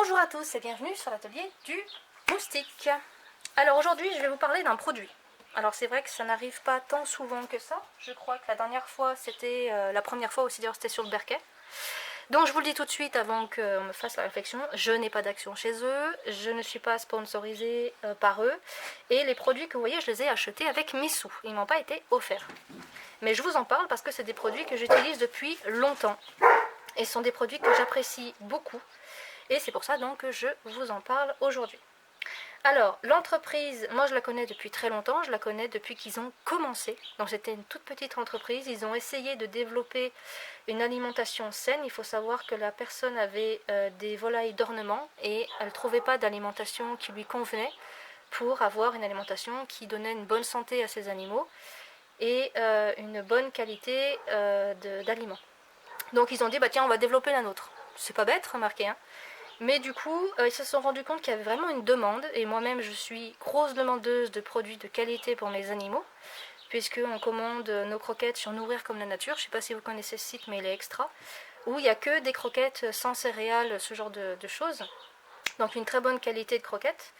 Bonjour à tous et bienvenue sur l'atelier du moustique. Alors aujourd'hui je vais vous parler d'un produit. Alors c'est vrai que ça n'arrive pas tant souvent que ça. Je crois que la dernière fois c'était la première fois aussi, d'ailleurs c'était sur le Berquet. Donc je vous le dis tout de suite avant qu'on me fasse la réflexion, je n'ai pas d'action chez eux, je ne suis pas sponsorisée par eux. Et les produits que vous voyez, je les ai achetés avec mes sous, ils ne m'ont pas été offerts. Mais je vous en parle parce que c'est des produits que j'utilise depuis longtemps. Et ce sont des produits que j'apprécie beaucoup. Et c'est pour ça donc que je vous en parle aujourd'hui. Alors, l'entreprise, moi je la connais depuis très longtemps, je la connais depuis qu'ils ont commencé. Donc c'était une toute petite entreprise, ils ont essayé de développer une alimentation saine. Il faut savoir que la personne avait des volailles d'ornement et elle ne trouvait pas d'alimentation qui lui convenait pour avoir une alimentation qui donnait une bonne santé à ses animaux et une bonne qualité d'aliments. Donc ils ont dit, bah tiens, on va développer la nôtre. C'est pas bête, remarquez, hein. Mais du coup, ils se sont rendus compte qu'il y avait vraiment une demande, et moi-même je suis grosse demandeuse de produits de qualité pour mes animaux, puisqu'on commande nos croquettes sur Nourrir comme la nature, je ne sais pas si vous connaissez ce site, mais il est extra, où il n'y a que des croquettes sans céréales, ce genre de choses, donc une très bonne qualité de croquettes.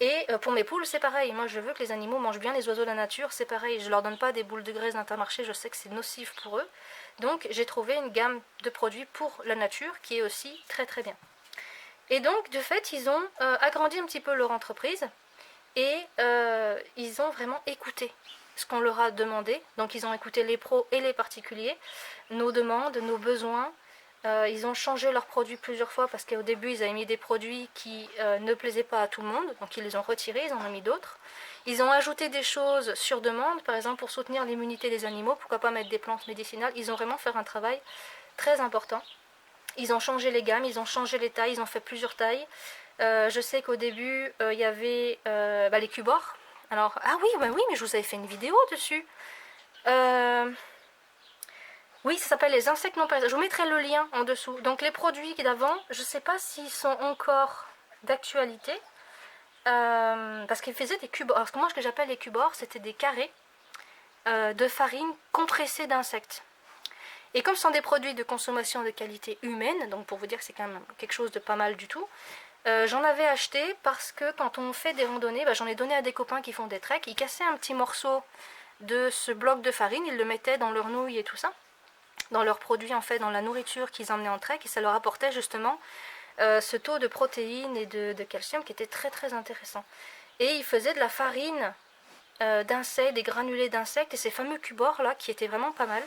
Et pour mes poules, c'est pareil, moi je veux que les animaux mangent bien les oiseaux de la nature, c'est pareil, je ne leur donne pas des boules de graisse d'Intermarché, je sais que c'est nocif pour eux, donc j'ai trouvé une gamme de produits pour la nature qui est aussi très très bien. Et donc, de fait, ils ont agrandi un petit peu leur entreprise et ils ont vraiment écouté ce qu'on leur a demandé. Donc, ils ont écouté les pros et les particuliers, nos demandes, nos besoins. Ils ont changé leurs produits plusieurs fois parce qu'au début, ils avaient mis des produits qui ne plaisaient pas à tout le monde. Donc, ils les ont retirés, ils en ont mis d'autres. Ils ont ajouté des choses sur demande, par exemple, pour soutenir l'immunité des animaux. Pourquoi pas mettre des plantes médicinales? Ils ont vraiment fait un travail très important. Ils ont changé les gammes, ils ont changé les tailles, ils ont fait plusieurs tailles. Je sais qu'au début, il y avait les cubors. Alors, ah oui, oui, mais je vous avais fait une vidéo dessus. Oui, ça s'appelle les insectes non parasites. Je vous mettrai le lien en dessous. Donc les produits d'avant, je ne sais pas s'ils sont encore d'actualité. Parce qu'ils faisaient des cubors. Parce que moi, ce que j'appelle les cubors, c'était des carrés de farine compressée d'insectes. Et comme ce sont des produits de consommation de qualité humaine, donc pour vous dire que c'est quand même quelque chose de pas mal du tout, j'en avais acheté parce que quand on fait des randonnées, j'en ai donné à des copains qui font des treks, ils cassaient un petit morceau de ce bloc de farine, ils le mettaient dans leur nouilles et tout ça, dans leurs produits en fait, dans la nourriture qu'ils emmenaient en trek, et ça leur apportait justement ce taux de protéines et de calcium qui était très très intéressant. Et ils faisaient de la farine d'insectes, des granulés d'insectes, et ces fameux cubors là qui étaient vraiment pas mal.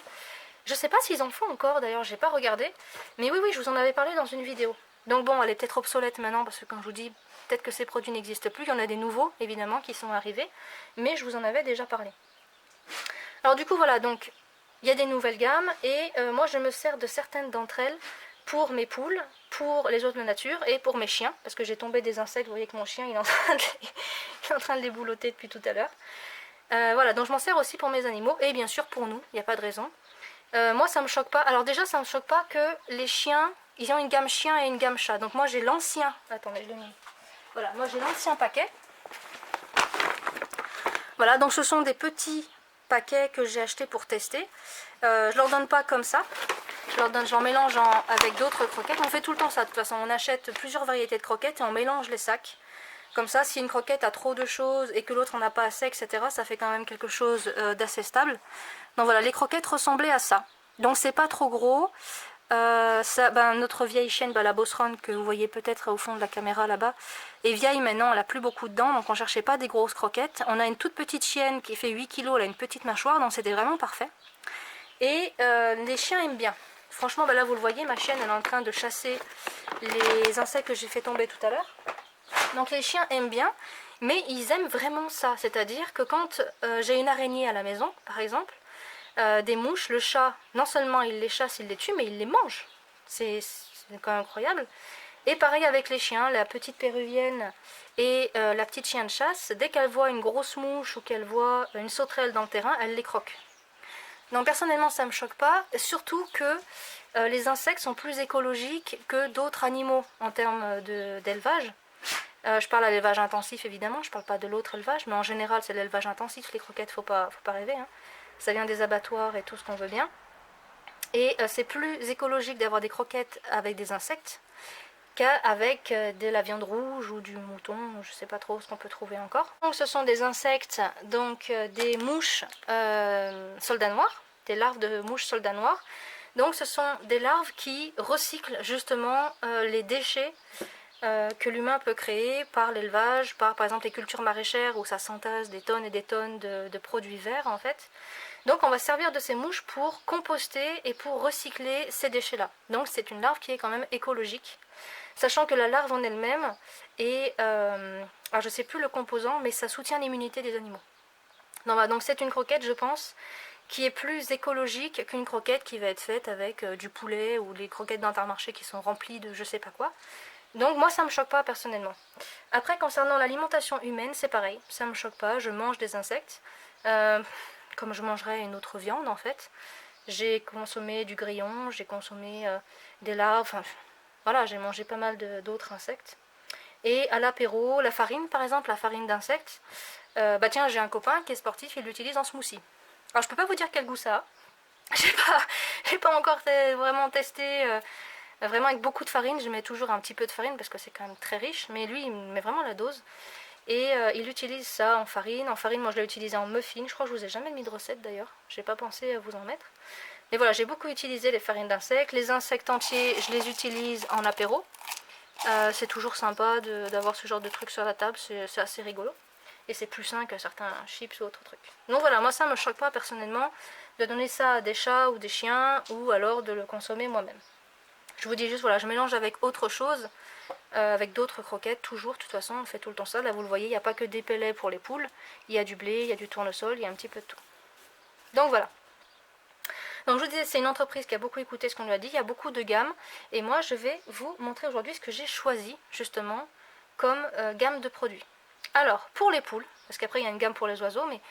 Je sais pas s'ils en font encore, d'ailleurs, j'ai pas regardé. Mais oui, je vous en avais parlé dans une vidéo. Donc bon, elle est peut-être obsolète maintenant, parce que comme je vous dis, peut-être que ces produits n'existent plus. Il y en a des nouveaux, évidemment, qui sont arrivés. Mais je vous en avais déjà parlé. Alors du coup, voilà, donc, il y a des nouvelles gammes. Et moi, je me sers de certaines d'entre elles pour mes poules, pour les autres de la nature et pour mes chiens. Parce que j'ai tombé des insectes, vous voyez que mon chien, il est en train de les boulotter depuis tout à l'heure. Voilà, donc je m'en sers aussi pour mes animaux. Et bien sûr pour nous, il n'y a pas de raison. Moi ça me choque pas, alors déjà ça me choque pas que les chiens, ils ont une gamme chien et une gamme chat, donc moi j'ai l'ancien, attendez je l'ai mis, voilà, moi j'ai l'ancien paquet, voilà, donc ce sont des petits paquets que j'ai achetés pour tester, je leur donne pas comme ça, je leur mélange avec d'autres croquettes, on fait tout le temps ça de toute façon, on achète plusieurs variétés de croquettes et on mélange les sacs, comme ça si une croquette a trop de choses et que l'autre en a pas assez, etc., ça fait quand même quelque chose d'assez stable. Donc voilà, les croquettes ressemblaient à ça. Donc c'est pas trop gros. Notre vieille chienne, la Bosseronne, que vous voyez peut-être au fond de la caméra là-bas, est vieille maintenant, elle a plus beaucoup de dents, donc on cherchait pas des grosses croquettes. On a une toute petite chienne qui fait 8 kg, elle a une petite mâchoire, donc c'était vraiment parfait. Et les chiens aiment bien. Franchement, là vous le voyez, ma chienne elle est en train de chasser les insectes que j'ai fait tomber tout à l'heure. Donc les chiens aiment bien, mais ils aiment vraiment ça. C'est-à-dire que quand j'ai une araignée à la maison, par exemple, des mouches, le chat, non seulement il les chasse, il les tue, mais il les mange. C'est quand même incroyable. Et pareil avec les chiens, la petite péruvienne et la petite chienne de chasse, dès qu'elle voit une grosse mouche ou qu'elle voit une sauterelle dans le terrain, elle les croque. Donc personnellement ça ne me choque pas, surtout que les insectes sont plus écologiques que d'autres animaux en termes d'élevage. Je parle à l'élevage intensif évidemment, je ne parle pas de l'autre élevage, mais en général c'est l'élevage intensif, les croquettes, faut pas rêver, hein. Ça vient des abattoirs et tout ce qu'on veut bien. Et c'est plus écologique d'avoir des croquettes avec des insectes qu'avec de la viande rouge ou du mouton, je ne sais pas trop ce qu'on peut trouver encore. Donc ce sont des insectes, donc des mouches soldats noirs, des larves de mouches soldats noirs. Donc ce sont des larves qui recyclent justement les déchets que l'humain peut créer par l'élevage, par exemple les cultures maraîchères où ça s'entasse des tonnes et des tonnes de produits verts en fait. Donc on va servir de ces mouches pour composter et pour recycler ces déchets-là. Donc c'est une larve qui est quand même écologique. Sachant que la larve en elle-même est, alors je ne sais plus le composant, mais ça soutient l'immunité des animaux. Donc c'est une croquette, je pense, qui est plus écologique qu'une croquette qui va être faite avec du poulet ou les croquettes d'Intermarché qui sont remplies de je sais pas quoi. Donc moi ça me choque pas personnellement. Après concernant l'alimentation humaine, c'est pareil, ça me choque pas, je mange des insectes. Comme je mangerais une autre viande en fait. J'ai consommé du grillon, j'ai consommé des larves, enfin voilà, j'ai mangé pas mal d'autres insectes. Et à l'apéro, la farine par exemple, la farine d'insectes, bah tiens, j'ai un copain qui est sportif, il l'utilise en smoothie. Alors je peux pas vous dire quel goût ça a, j'ai pas encore vraiment testé, vraiment avec beaucoup de farine, je mets toujours un petit peu de farine parce que c'est quand même très riche, mais lui il met vraiment la dose. Et il utilise ça en farine. En farine, moi je l'ai utilisé en muffin. Je crois que je vous ai jamais mis de recette d'ailleurs. J'ai pas pensé à vous en mettre. Mais voilà, j'ai beaucoup utilisé les farines d'insectes. Les insectes entiers, je les utilise en apéro. C'est toujours sympa d'avoir ce genre de truc sur la table. C'est assez rigolo. Et c'est plus sain que certains chips ou autres trucs. Donc voilà, moi ça me choque pas personnellement de donner ça à des chats ou des chiens ou alors de le consommer moi-même. Je vous dis juste, voilà, je mélange avec autre chose. Avec d'autres croquettes, toujours, de toute façon, on fait tout le temps ça. Là, vous le voyez, il n'y a pas que des pellets pour les poules. Il y a du blé, il y a du tournesol, il y a un petit peu de tout. Donc voilà. Donc je vous disais, c'est une entreprise qui a beaucoup écouté ce qu'on lui a dit. Il y a beaucoup de gammes. Et moi, je vais vous montrer aujourd'hui ce que j'ai choisi, justement, comme gamme de produits. Alors, pour les poules, parce qu'après, il y a une gamme pour les oiseaux, mais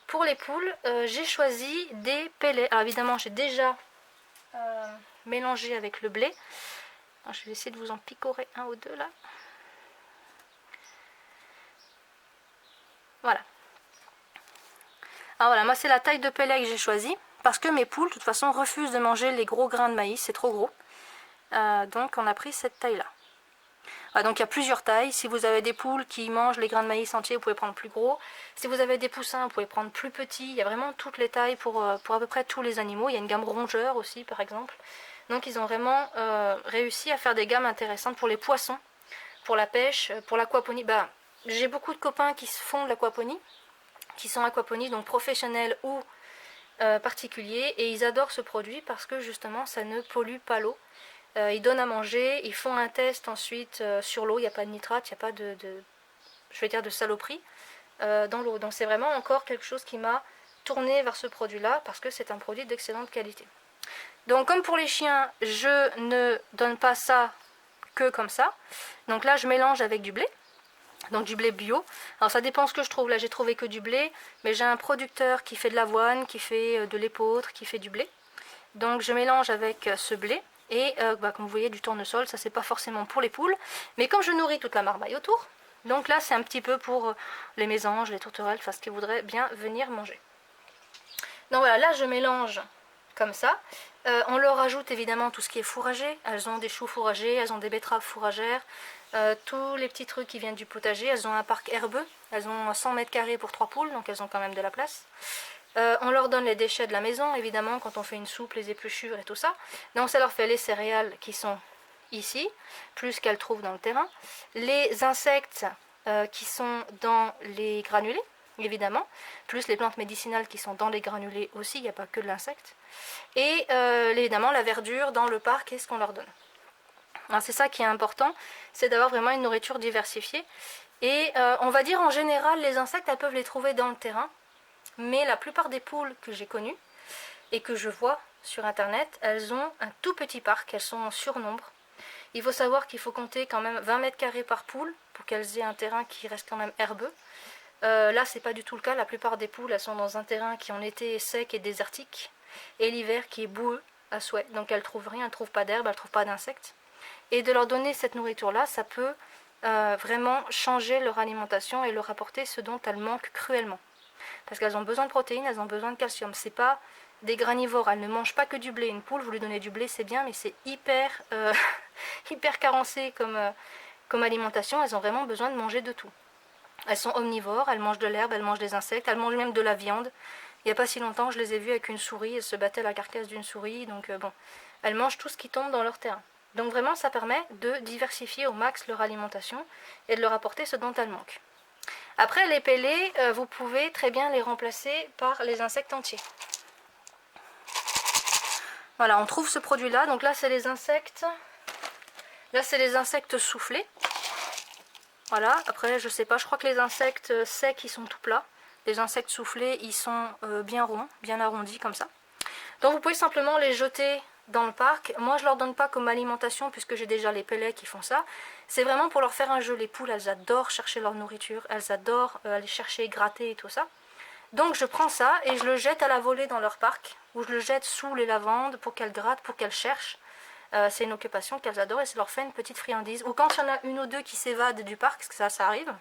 pour les poules, j'ai choisi des pellets. Alors évidemment, j'ai déjà mélangé avec le blé. Alors, je vais essayer de vous en picorer un ou deux là. Voilà. Alors voilà, moi c'est la taille de pellet que j'ai choisi parce que mes poules de toute façon refusent de manger les gros grains de maïs, c'est trop gros. Donc on a pris cette taille là. Voilà, donc il y a plusieurs tailles. Si vous avez des poules qui mangent les grains de maïs entiers, vous pouvez prendre plus gros. Si vous avez des poussins, vous pouvez prendre plus petit. Il y a vraiment toutes les tailles pour à peu près tous les animaux. Il y a une gamme rongeur aussi par exemple. Donc ils ont vraiment réussi à faire des gammes intéressantes pour les poissons, pour la pêche, pour l'aquaponie. Bah, j'ai beaucoup de copains qui font de l'aquaponie, qui sont aquaponistes, donc professionnels ou particuliers, et ils adorent ce produit parce que justement ça ne pollue pas l'eau. Ils donnent à manger, ils font un test ensuite sur l'eau, il n'y a pas de nitrate, il n'y a pas je vais dire de saloperie dans l'eau. Donc c'est vraiment encore quelque chose qui m'a tourné vers ce produit-là parce que c'est un produit d'excellente qualité. Donc comme pour les chiens, je ne donne pas ça que comme ça. Donc là je mélange avec du blé. Donc du blé bio. Alors ça dépend ce que je trouve. Là j'ai trouvé que du blé, mais j'ai un producteur qui fait de l'avoine, qui fait de l'épeautre, qui fait du blé. Donc je mélange avec ce blé et comme vous voyez du tournesol, ça c'est pas forcément pour les poules, mais comme je nourris toute la marmaille autour, donc là c'est un petit peu pour les mésanges, les tourterelles, enfin ce qui voudraient bien venir manger. Donc voilà, là je mélange comme ça. On leur ajoute évidemment tout ce qui est fourragé. Elles ont des choux fourragés, elles ont des betteraves fourragères, tous les petits trucs qui viennent du potager. Elles ont un parc herbeux, elles ont 100 mètres carrés pour 3 poules, donc elles ont quand même de la place. On leur donne les déchets de la maison, évidemment, quand on fait une soupe, les épluchures et tout ça. Donc ça leur fait les céréales qui sont ici, plus qu'elles trouvent dans le terrain. Les insectes qui sont dans les granulés, évidemment, plus les plantes médicinales qui sont dans les granulés aussi, il n'y a pas que de l'insecte. Et évidemment la verdure dans le parc et ce qu'on leur donne. Alors c'est ça qui est important, c'est d'avoir vraiment une nourriture diversifiée. Et on va dire en général, les insectes, elles peuvent les trouver dans le terrain. Mais la plupart des poules que j'ai connues et que je vois sur internet, elles ont un tout petit parc, elles sont en surnombre. Il faut savoir qu'il faut compter quand même 20 mètres carrés par poule pour qu'elles aient un terrain qui reste quand même herbeux. Là c'est pas du tout le cas, la plupart des poules elles sont dans un terrain qui en été est sec et désertique et l'hiver qui est boueux à souhait. Donc elles trouvent rien, elles trouvent pas d'herbe, elles trouvent pas d'insectes. Et de leur donner cette nourriture là, ça peut vraiment changer leur alimentation et leur apporter ce dont elles manquent cruellement. Parce qu'elles ont besoin de protéines, elles ont besoin de calcium. C'est pas des granivores, elles ne mangent pas que du blé. Une poule, vous lui donnez du blé, c'est bien, mais c'est hyper, hyper carencé comme alimentation. Elles ont vraiment besoin de manger de tout. Elles sont omnivores, elles mangent de l'herbe, elles mangent des insectes, elles mangent même de la viande. Il n'y a pas si longtemps, je les ai vues avec une souris, elles se battaient à la carcasse d'une souris, donc bon, elles mangent tout ce qui tombe dans leur terrain. Donc vraiment, ça permet de diversifier au max leur alimentation et de leur apporter ce dont elles manquent. Après, les pellets, vous pouvez très bien les remplacer par les insectes entiers. Voilà, on trouve ce produit-là. Donc là, c'est les insectes. Là, c'est les insectes soufflés. Voilà, après, je sais pas, je crois que les insectes secs, ils sont tout plats. Les insectes soufflés, ils sont bien ronds, bien arrondis comme ça. Donc vous pouvez simplement les jeter dans le parc. Moi, je leur donne pas comme alimentation puisque j'ai déjà les pellets qui font ça. C'est vraiment pour leur faire un jeu. Les poules, elles adorent chercher leur nourriture. Elles adorent aller chercher, gratter et tout ça. Donc je prends ça et je le jette à la volée dans leur parc. Ou je le jette sous les lavandes pour qu'elles grattent, pour qu'elles cherchent. C'est une occupation qu'elles adorent et ça leur fait une petite friandise. Ou quand il y en a une ou deux qui s'évadent du parc, parce que ça arrive.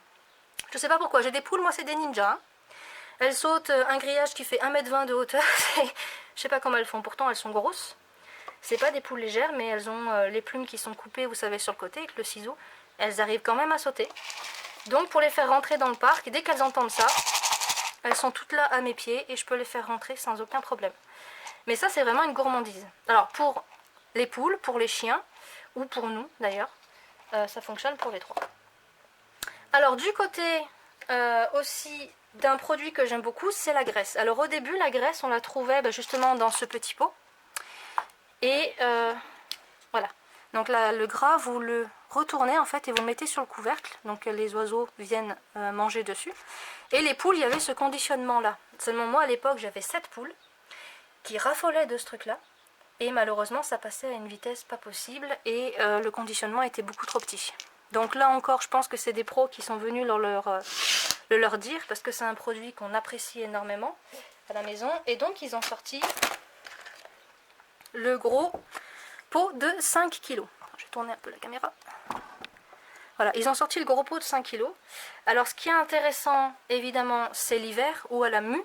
Je sais pas pourquoi, j'ai des poules, moi c'est des ninjas. Hein. Elles sautent un grillage qui fait 1,20 m de hauteur. Je sais pas comment elles font, pourtant elles sont grosses. C'est pas des poules légères, mais elles ont les plumes qui sont coupées, vous savez, sur le côté avec le ciseau. Elles arrivent quand même à sauter. Donc pour les faire rentrer dans le parc, dès qu'elles entendent ça, elles sont toutes là à mes pieds et je peux les faire rentrer sans aucun problème. Mais ça, c'est vraiment une gourmandise. Alors pour les poules, pour les chiens, ou pour nous d'ailleurs, ça fonctionne pour les trois. Alors du côté aussi d'un produit que j'aime beaucoup, c'est la graisse. Alors au début, la graisse, on la trouvait justement dans ce petit pot. Et voilà. Donc là, le gras, vous le retournez en fait et vous le mettez sur le couvercle. Donc les oiseaux viennent manger dessus. Et les poules, il y avait ce conditionnement là. Seulement moi, à l'époque, j'avais 7 poules qui raffolaient de ce truc là. Et malheureusement, ça passait à une vitesse pas possible. Et le conditionnement était beaucoup trop petit. Donc là encore, je pense que c'est des pros qui sont venus le leur dire. Parce que c'est un produit qu'on apprécie énormément à la maison. Et donc, ils ont sorti le gros pot de 5 kg. Je vais tourner un peu la caméra. Voilà, ils ont sorti le gros pot de 5 kg. Alors ce qui est intéressant, évidemment, c'est l'hiver ou à la mue,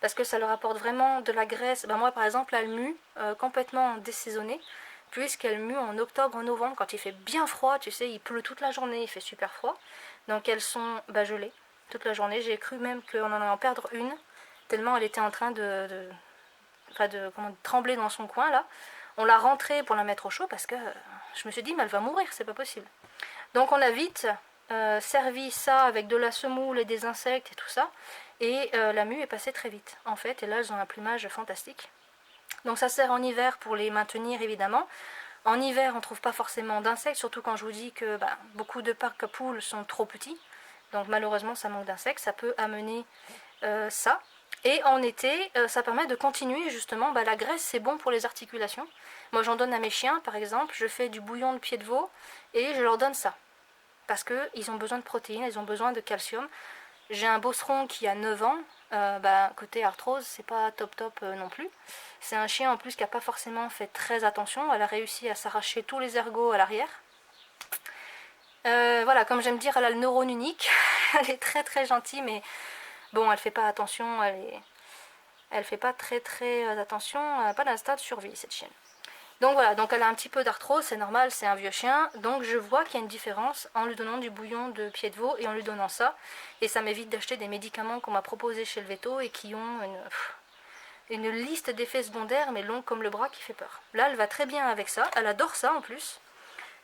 parce que ça leur apporte vraiment de la graisse. Ben moi, par exemple, elle mue complètement désaisonnée, puisqu'elle mue en octobre, en novembre, quand il fait bien froid, tu sais, il pleut toute la journée, il fait super froid. Donc elles sont gelées toute la journée. J'ai cru même qu'on en allait en perdre une, tellement elle était en train de trembler dans son coin là. On l'a rentrée pour la mettre au chaud parce que je me suis dit mais elle va mourir, c'est pas possible. Donc on a vite servi ça avec de la semoule et des insectes et tout ça. Et la mue est passée très vite en fait. Et là elles ont un plumage fantastique. Donc ça sert en hiver pour les maintenir évidemment. En hiver on ne trouve pas forcément d'insectes, surtout quand je vous dis que beaucoup de parcs à poules sont trop petits. Donc malheureusement ça manque d'insectes, ça peut amener ça. Et en été, ça permet de continuer justement, la graisse c'est bon pour les articulations. Moi j'en donne à mes chiens par exemple, je fais du bouillon de pied de veau et je leur donne ça. Parce qu'ils ont besoin de protéines, ils ont besoin de calcium. J'ai un bosseron qui a 9 ans, côté arthrose c'est pas top non plus. C'est un chien en plus qui n'a pas forcément fait très attention, elle a réussi à s'arracher tous les ergots à l'arrière. Voilà, comme j'aime dire, elle a le neurone unique, elle est très très gentille mais... Bon, elle fait pas attention, elle fait pas très attention, elle n'a pas d'instinct de survie cette chienne. Donc voilà, donc elle a un petit peu d'arthrose, c'est normal, c'est un vieux chien. Donc je vois qu'il y a une différence en lui donnant du bouillon de pied de veau et en lui donnant ça. Et ça m'évite d'acheter des médicaments qu'on m'a proposés chez le veto et qui ont une liste d'effets secondaires mais longue comme le bras qui fait peur. Là, elle va très bien avec ça, elle adore ça en plus.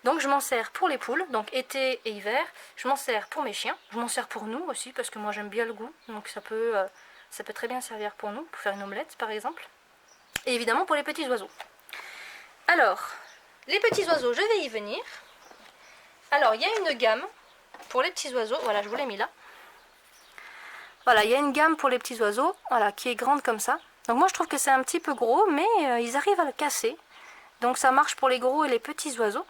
Donc je m'en sers pour les poules, donc été et hiver, je m'en sers pour mes chiens, je m'en sers pour nous aussi parce que moi j'aime bien le goût, donc ça peut très bien servir pour nous, pour faire une omelette par exemple. Et évidemment pour les petits oiseaux. Alors, les petits oiseaux, je vais y venir. Alors il y a une gamme pour les petits oiseaux, voilà je vous l'ai mis là. Voilà, il y a une gamme pour les petits oiseaux, voilà, qui est grande comme ça. Donc moi je trouve que c'est un petit peu gros, mais ils arrivent à le casser. Donc ça marche pour les gros et les petits oiseaux.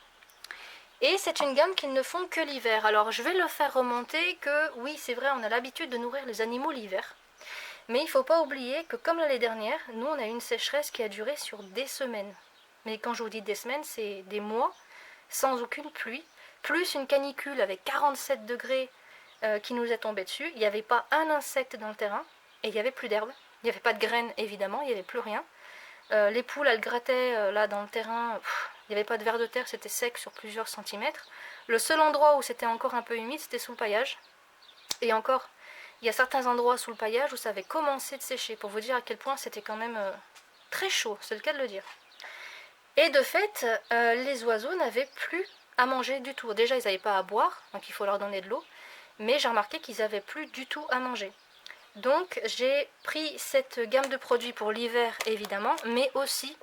Et c'est une gamme qu'ils ne font que l'hiver. Alors je vais le faire remonter que oui c'est vrai on a l'habitude de nourrir les animaux l'hiver. Mais il ne faut pas oublier que comme l'année dernière, nous on a eu une sécheresse qui a duré sur des semaines. Mais quand je vous dis des semaines, c'est des mois sans aucune pluie. Plus une canicule avec 47 degrés qui nous est tombée dessus. Il n'y avait pas un insecte dans le terrain et il n'y avait plus d'herbe. Il n'y avait pas de graines évidemment, il n'y avait plus rien. Les poules, elles grattaient là dans le terrain, il n'y avait pas de vers de terre, c'était sec sur plusieurs centimètres. Le seul endroit où c'était encore un peu humide, c'était sous le paillage. Et encore, il y a certains endroits sous le paillage où ça avait commencé de sécher, pour vous dire à quel point c'était quand même très chaud, c'est le cas de le dire. Et de fait, les oiseaux n'avaient plus à manger du tout. Déjà, ils n'avaient pas à boire, donc il faut leur donner de l'eau, mais j'ai remarqué qu'ils n'avaient plus du tout à manger. Donc j'ai pris cette gamme de produits pour l'hiver évidemment, mais aussi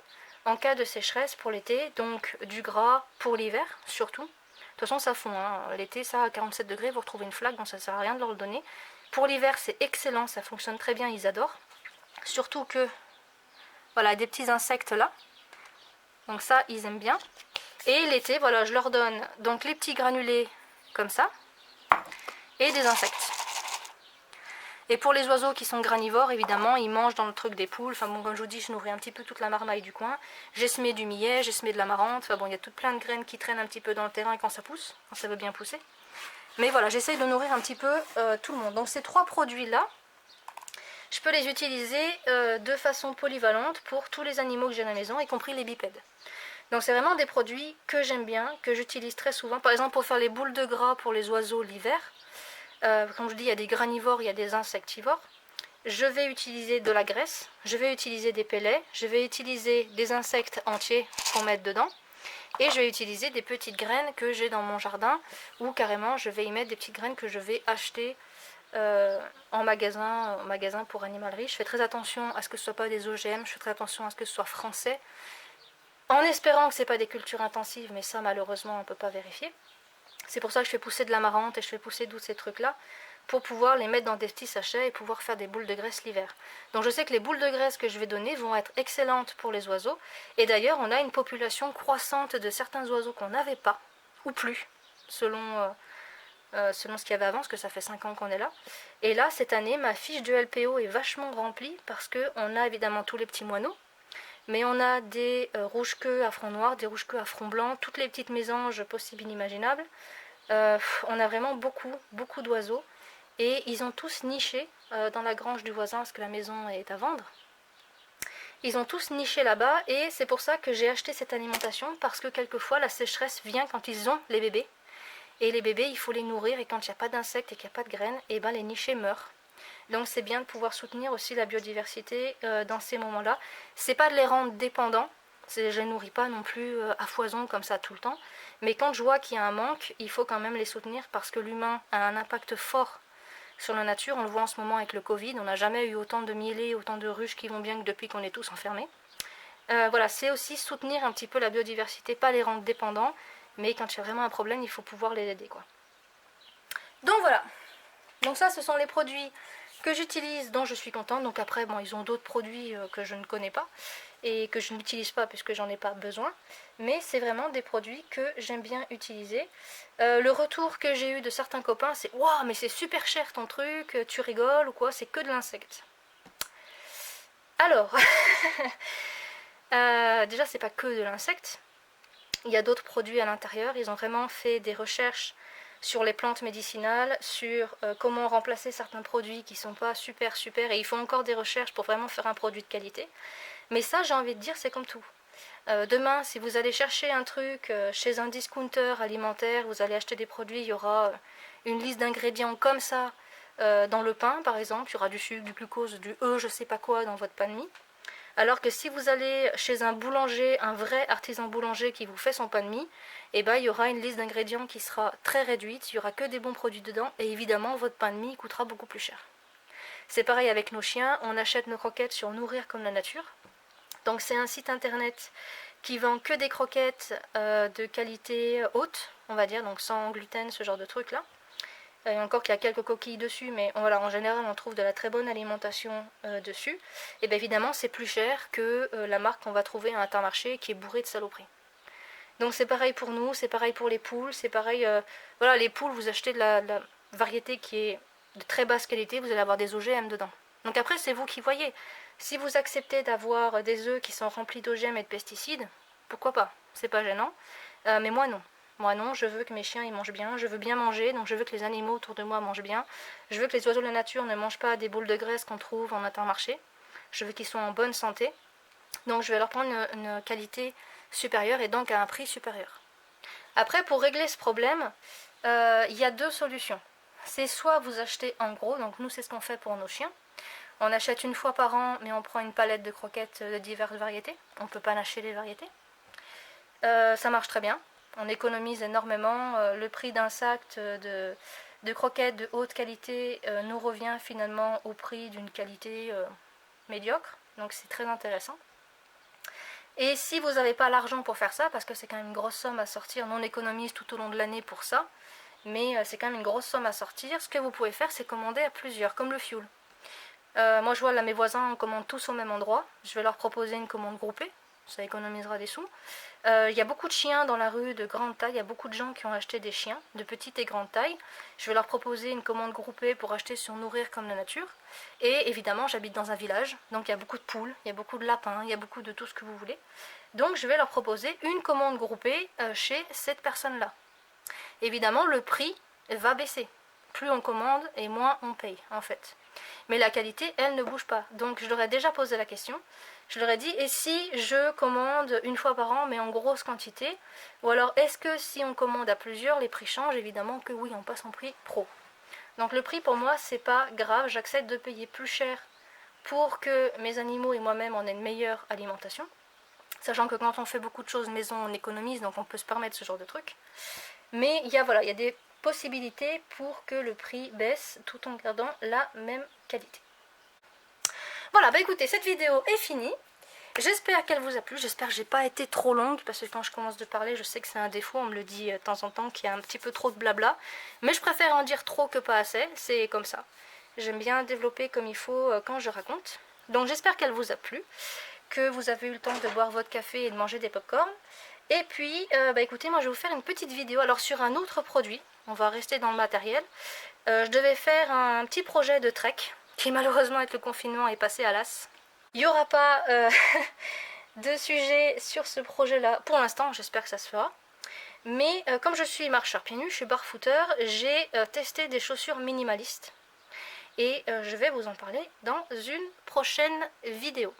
en cas de sécheresse pour l'été, donc du gras pour l'hiver surtout. De toute façon ça fond, hein. L'été ça à 47 degrés, vous retrouvez une flaque, donc ça ne sert à rien de leur le donner. Pour l'hiver c'est excellent, ça fonctionne très bien, ils adorent. Surtout que, voilà, des petits insectes là, donc ça ils aiment bien. Et l'été, voilà, je leur donne donc les petits granulés comme ça, et des insectes. Et pour les oiseaux qui sont granivores, évidemment, ils mangent dans le truc des poules. Enfin bon, comme je vous dis, je nourris un petit peu toute la marmaille du coin. J'ai semé du millet, j'ai semé de l'amarante. Enfin bon, il y a toutes plein de graines qui traînent un petit peu dans le terrain quand ça pousse, quand ça veut bien pousser. Mais voilà, j'essaye de nourrir un petit peu tout le monde. Donc ces trois produits-là, je peux les utiliser de façon polyvalente pour tous les animaux que j'ai à la maison, y compris les bipèdes. Donc c'est vraiment des produits que j'aime bien, que j'utilise très souvent. Par exemple, pour faire les boules de gras pour les oiseaux l'hiver, comme je dis, il y a des granivores, il y a des insectivores. Je vais utiliser de la graisse, je vais utiliser des pellets, je vais utiliser des insectes entiers qu'on met dedans. Et je vais utiliser des petites graines que j'ai dans mon jardin, ou carrément je vais y mettre des petites graines que je vais acheter en magasin pour animalerie. Je fais très attention à ce que ce ne soit pas des OGM, je fais très attention à ce que ce soit français. En espérant que ce n'est pas des cultures intensives, mais ça malheureusement on ne peut pas vérifier. C'est pour ça que je fais pousser de l'amarante et je fais pousser tous ces trucs-là pour pouvoir les mettre dans des petits sachets et pouvoir faire des boules de graisse l'hiver. Donc je sais que les boules de graisse que je vais donner vont être excellentes pour les oiseaux. Et d'ailleurs, on a une population croissante de certains oiseaux qu'on n'avait pas, ou plus, selon ce qu'il y avait avant, parce que ça fait 5 ans qu'on est là. Et là, cette année, ma fiche de LPO est vachement remplie parce qu'on a évidemment tous les petits moineaux, mais on a des rouges-queues à front noir, des rouges-queues à front blanc, toutes les petites mésanges possibles et inimaginables. On a vraiment beaucoup d'oiseaux et ils ont tous niché dans la grange du voisin parce que la maison est à vendre. Ils ont tous niché là-bas et c'est pour ça que j'ai acheté cette alimentation parce que quelquefois la sécheresse vient quand ils ont les bébés et les bébés il faut les nourrir et quand il n'y a pas d'insectes et qu'il n'y a pas de graines, et ben les nichés meurent. Donc c'est bien de pouvoir soutenir aussi la biodiversité dans ces moments-là. C'est pas de les rendre dépendants, je ne les nourris pas non plus à foison comme ça tout le temps, mais quand je vois qu'il y a un manque, il faut quand même les soutenir parce que l'humain a un impact fort sur la nature. On le voit en ce moment avec le Covid, on n'a jamais eu autant de mielés, autant de ruches qui vont bien que depuis qu'on est tous enfermés. Voilà, c'est aussi soutenir un petit peu la biodiversité, pas les rendre dépendants, mais quand il y a vraiment un problème, il faut pouvoir les aider, quoi. Donc voilà, donc ça ce sont les produits que j'utilise, dont je suis contente. Donc après, bon, ils ont d'autres produits que je ne connais pas et que je n'utilise pas puisque j'en ai pas besoin. Mais c'est vraiment des produits que j'aime bien utiliser. Le retour que j'ai eu de certains copains, c'est « Waouh, mais c'est super cher ton truc, tu rigoles ou quoi, c'est que de l'insecte. » Alors, déjà c'est pas que de l'insecte. Il y a d'autres produits à l'intérieur. Ils ont vraiment fait des recherches sur les plantes médicinales, sur comment remplacer certains produits qui ne sont pas super, et ils font encore des recherches pour vraiment faire un produit de qualité. Mais ça, j'ai envie de dire, c'est comme tout. Demain, si vous allez chercher un truc chez un discounter alimentaire, vous allez acheter des produits, il y aura une liste d'ingrédients comme ça dans le pain, par exemple. Il y aura du sucre, du glucose, du je sais pas quoi dans votre pain de mie. Alors que si vous allez chez un boulanger, un vrai artisan boulanger qui vous fait son pain de mie, eh ben, il y aura une liste d'ingrédients qui sera très réduite, il n'y aura que des bons produits dedans, et évidemment votre pain de mie coûtera beaucoup plus cher. C'est pareil avec nos chiens, on achète nos croquettes sur Nourrir comme la nature. Donc c'est un site internet qui vend que des croquettes de qualité haute, on va dire, donc sans gluten, ce genre de trucs là. Encore qu'il y a quelques coquilles dessus, mais voilà, en général on trouve de la très bonne alimentation dessus. Et bien évidemment c'est plus cher que la marque qu'on va trouver à Intermarché qui est bourrée de saloperies. Donc c'est pareil pour nous, c'est pareil pour les poules, c'est pareil, voilà, les poules, vous achetez de la variété qui est de très basse qualité, vous allez avoir des OGM dedans. Donc après c'est vous qui voyez. Si vous acceptez d'avoir des œufs qui sont remplis d'OGM et de pesticides, pourquoi pas, c'est pas gênant, mais moi non. Moi non, je veux que mes chiens ils mangent bien, je veux bien manger, donc je veux que les animaux autour de moi mangent bien. Je veux que les oiseaux de la nature ne mangent pas des boules de graisse qu'on trouve en Intermarché. Je veux qu'ils soient en bonne santé. Donc je vais leur prendre une qualité supérieure et donc à un prix supérieur. Après, pour régler ce problème, il y a deux solutions. C'est soit vous achetez en gros, donc nous c'est ce qu'on fait pour nos chiens. On achète une fois par an, mais on prend une palette de croquettes de diverses variétés. On ne peut pas lâcher les variétés. Ça marche très bien. On économise énormément. Le prix d'un sac de croquettes de haute qualité nous revient finalement au prix d'une qualité médiocre. Donc c'est très intéressant. Et si vous n'avez pas l'argent pour faire ça, parce que c'est quand même une grosse somme à sortir, nous on économise tout au long de l'année pour ça, mais c'est quand même une grosse somme à sortir, ce que vous pouvez faire c'est commander à plusieurs, comme le fioul. Moi je vois là mes voisins on commande tous au même endroit, je vais leur proposer une commande groupée, ça économisera des sous. Il y a beaucoup de chiens dans la rue de grande taille, il y a beaucoup de gens qui ont acheté des chiens de petite et grande taille. Je vais leur proposer une commande groupée pour acheter sur Nourrir comme la nature. Et évidemment j'habite dans un village, donc il y a beaucoup de poules, il y a beaucoup de lapins, il y a beaucoup de tout ce que vous voulez. Donc je vais leur proposer une commande groupée chez cette personne-là. Évidemment le prix va baisser. Plus on commande et moins on paye en fait. Mais la qualité, elle ne bouge pas. Donc je leur ai déjà posé la question. Je leur ai dit, et si je commande une fois par an, mais en grosse quantité? Ou alors, est-ce que si on commande à plusieurs, les prix changent? Évidemment que oui, on passe en prix pro. Donc le prix pour moi, c'est pas grave. J'accepte de payer plus cher pour que mes animaux et moi-même en aient une meilleure alimentation. Sachant que quand on fait beaucoup de choses maison, on économise, donc on peut se permettre ce genre de truc. Mais il y a des possibilités pour que le prix baisse tout en gardant la même qualité. Voilà, bah écoutez, cette vidéo est finie. J'espère qu'elle vous a plu, j'espère que j'ai pas été trop longue, parce que quand je commence de parler, je sais que c'est un défaut, on me le dit de temps en temps qu'il y a un petit peu trop de blabla. Mais je préfère en dire trop que pas assez, c'est comme ça. J'aime bien développer comme il faut quand je raconte. Donc j'espère qu'elle vous a plu, que vous avez eu le temps de boire votre café et de manger des pop-corn. Et puis, bah écoutez, moi je vais vous faire une petite vidéo, alors sur un autre produit, on va rester dans le matériel. Je devais faire un petit projet de trek, qui malheureusement avec le confinement est passé à l'as. Il n'y aura pas de sujet sur ce projet-là pour l'instant, j'espère que ça se fera. Mais comme je suis marcheur pieds nus, je suis barefooter, j'ai testé des chaussures minimalistes. Et je vais vous en parler dans une prochaine vidéo.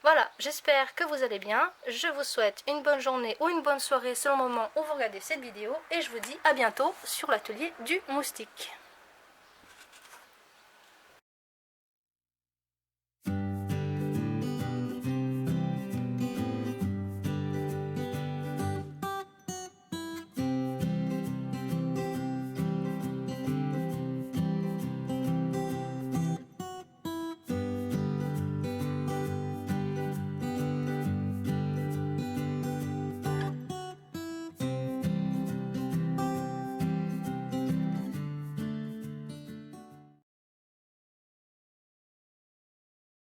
Voilà, j'espère que vous allez bien. Je vous souhaite une bonne journée ou une bonne soirée selon le moment où vous regardez cette vidéo. Et je vous dis à bientôt sur l'atelier du moustique.